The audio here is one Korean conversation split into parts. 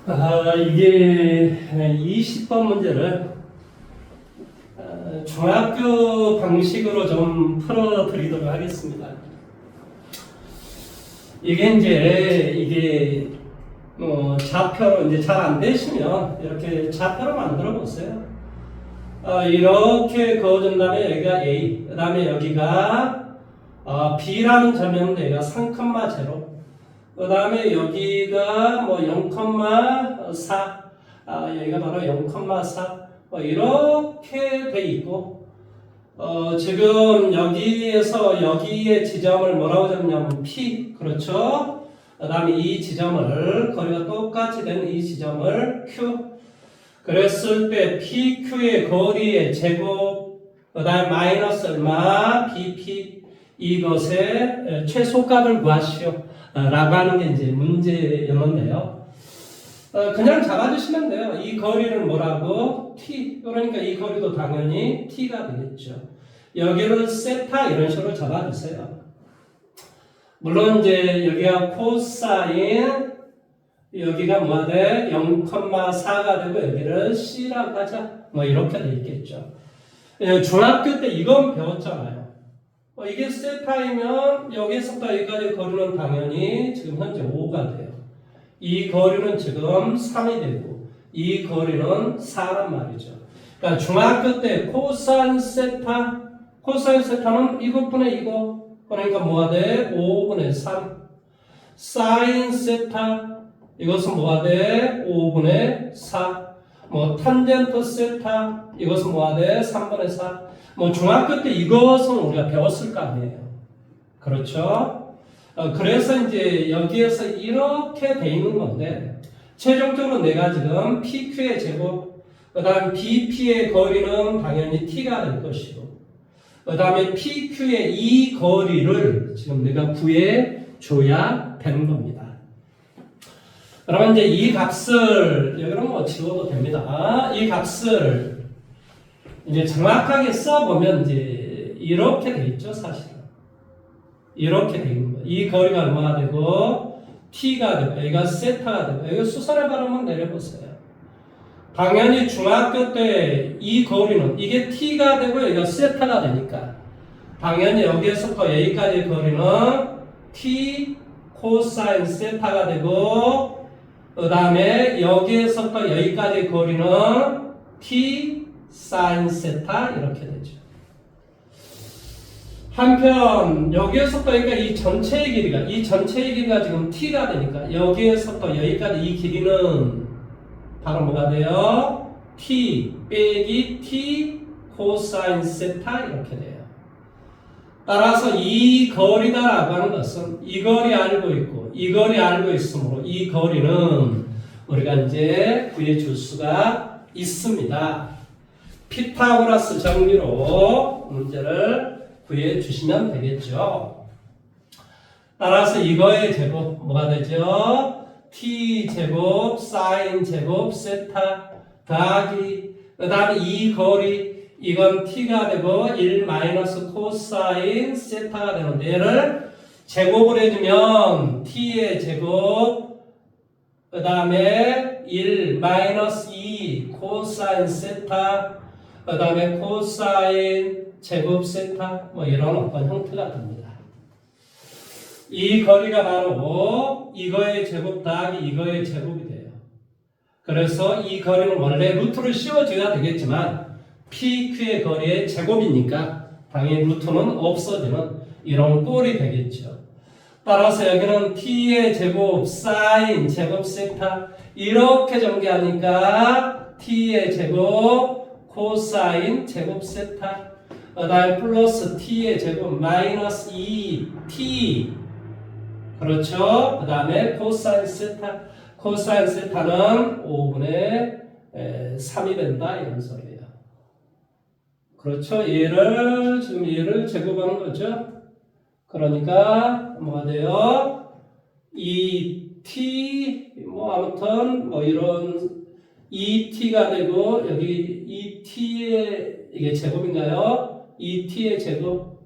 이게 20번 문제를 중학교 방식으로 좀 풀어드리도록 하겠습니다. 이게 좌표로 이제 잘 안 되시면 이렇게 좌표로 만들어 보세요. 이렇게 그어준 다음에 여기가 A, 그 다음에 여기가 B라는 점이었는데 여기가 3,0, 그 다음에 여기가 뭐 0,4, 여기가 바로 0,4, 이렇게 돼 있고, 지금 여기에서 여기의 지점을 뭐라고 잡냐면 P, 그렇죠? 그 다음에 이 지점을, 거리가 똑같이 된 이 지점을 Q, 그랬을 때 PQ의 거리의 제곱, 그 다음에 마이너스 얼마, BP, 이것의 최소값을 구하시오. 라고 하는 게 이제 문제였는데요. 그냥 잡아주시면 돼요. 이 거리를 뭐라고? T. 그러니까 이 거리도 당연히 T가 되겠죠. 여기를 세타 이런 식으로 잡아주세요. 물론 이제 여기가 코사인, 여기가 뭐가 돼? 0,4가 되고 여기를 C라고 하자. 뭐 이렇게 돼 있겠죠. 중학교 때 이건 배웠잖아요. 이게 세타이면 여기서부터 여기까지 거리는 당연히 지금 현재 5가 돼요. 이 거리는 지금 3이 되고 이 거리는 4란 말이죠. 그러니까 중학교 때 코사인 세타는 이것분의 이거. 그러니까 뭐가 돼? 5분의 3. 사인 세타, 이것은 뭐가 돼? 5분의 4. 탄젠트 세타, 이것은 뭐가 돼? 3분의 4. 중학교 때 이것은 우리가 배웠을 거 아니에요. 그렇죠? 그래서 이제 여기에서 이렇게 돼 있는 건데, 최종적으로 내가 지금 PQ의 제곱, 그 다음 BP의 거리는 당연히 T가 될 것이고, 그 다음에 PQ의 이 거리를 지금 내가 구해줘야 되는 겁니다. 그러면 이제 이 값을, 여기는 뭐 지워도 됩니다. 이 값을 이제 정확하게 써보면 이제 이렇게 돼 있죠, 사실은. 이렇게 돼 있는 거예요. 이 거리가 얼마가 되고, T가 되고, 여기가 세타가 되고, 여기 수선의 발음만 내려보세요. 당연히 중학교 때 이 거리는, 이게 T가 되고, 여기가 세타가 되니까, 당연히 여기에서부터 여기까지의 거리는 T 코사인 세타가 되고, 그 다음에 여기에서부터 여기까지의 거리는 T 사인 세타 이렇게 되죠. 한편 여기에서부터 여기가 이 전체의 길이가 지금 T가 되니까 여기에서부터 여기까지 이 길이는 바로 뭐가 돼요? T 빼기 T 코사인 세타 이렇게 돼요. 따라서 이 거리다라고 하는 것은 이 거리 알고 있고 이 거리 알고 있으므로 이 거리는 우리가 이제 구해줄 수가 있습니다. 피타고라스 정리로 문제를 구해주시면 되겠죠. 따라서 이거의 제곱 뭐가 되죠? T 제곱 사인 제곱 세타 더하기 그 다음에 이 거리 이건 T가 되고 1 마이너스 코사인 세타가 되는데 얘를 제곱을 해주면 T의 제곱 그 다음에 1 마이너스 2 코사인 세타 그 다음에 코사인 제곱 세타 이런 어떤 형태가 됩니다. 이 거리가 바로 이거의 제곱 더하기 이거의 제곱이 돼요. 그래서 이 거리는 원래 루트를 씌워줘야 되겠지만 PQ의 거리의 제곱이니까 당연히 루트는 없어지는 이런 꼴이 되겠죠. 따라서 여기는 T의 제곱 사인 제곱 세타 이렇게 전개하니까 T의 제곱 코사인 제곱 세타 그 다음에 플러스 T의 제곱 마이너스 2T 그렇죠. 그 다음에 코사인 세타 코사인 세타는 5분의 3이 된다 이런 소리예요. 그렇죠. 얘를 제곱한 거죠. 그러니까 뭐가 돼요? 이 T 아무튼 이런 2T가 되고 여기 2T의 이게 제곱인가요? 2T의 제곱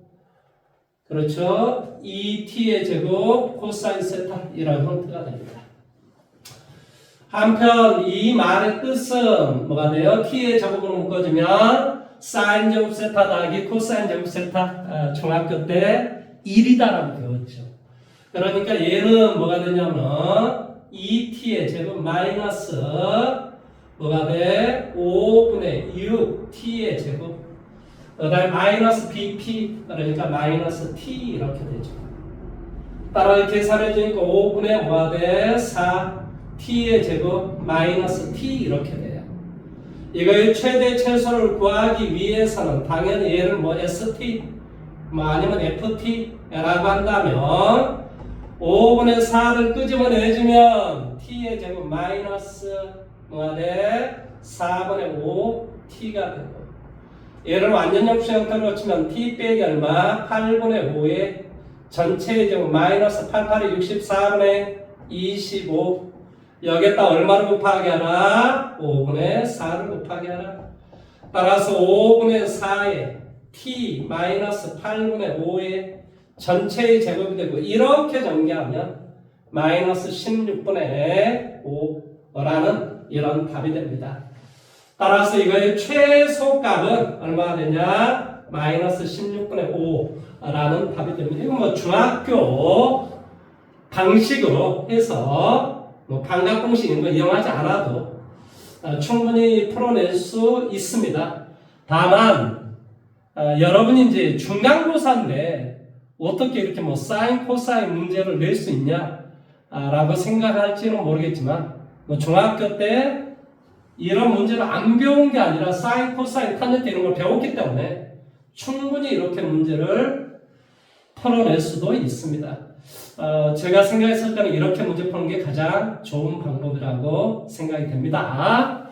그렇죠? 2T의 제곱 코사인 세타 이런 형태가 됩니다. 한편 이 말의 뜻은 뭐가 돼요? t의 제곱으로 묶어주면 사인 제곱 세타 더하기 코사인 제곱 세타 중학교 때 1이다라고 배웠죠. 그러니까 얘는 뭐가 되냐면 2t의 제곱 마이너스 뭐가 돼? 5분의 6t의 제곱 그 다음에 마이너스 bp 그러니까 마이너스 t 이렇게 되죠. 따라 계산해 주니까 5분의 뭐가 돼? 4t의 제곱 마이너스 t 이렇게 돼요. 이거의 최대 최소를 구하기 위해서는 당연히 얘를 뭐 st 뭐 아니면 ft라고 한다면 5분의 4를 끄집어내주면 t의 제곱 마이너스 뭐가 돼? 4분의 5t가 되고 얘를 완전역수 형태로 치면 t 빼기 얼마? 8분의 5에 전체의 제곱 마이너스 88이 64분의 25 여기에다 얼마를 곱하게 하라? 5분의 4를 곱하게 하라. 따라서 5분의 4에 t 마이너스 8분의 5에 전체의 제곱이 되고 이렇게 전개하면 마이너스 16분의 5라는 이런 답이 됩니다. 따라서 이거의 최소값은 얼마가 되냐? 마이너스 16분의 5라는 답이 됩니다. 이건 뭐 중학교 방식으로 해서 뭐 반각공식 이런 거 이용하지 않아도 충분히 풀어낼 수 있습니다. 다만 여러분이 이제 중간고사인데 어떻게 이렇게 뭐 사인 코사인 문제를 낼 수 있냐 라고 생각할지는 모르겠지만 뭐 중학교 때 이런 문제를 안 배운 게 아니라 사인 코사인 탄젠트 이런 걸 배웠기 때문에 충분히 이렇게 문제를 풀어낼 수도 있습니다. 제가 생각했을 때는 이렇게 문제 푸는 게 가장 좋은 방법이라고 생각이 됩니다.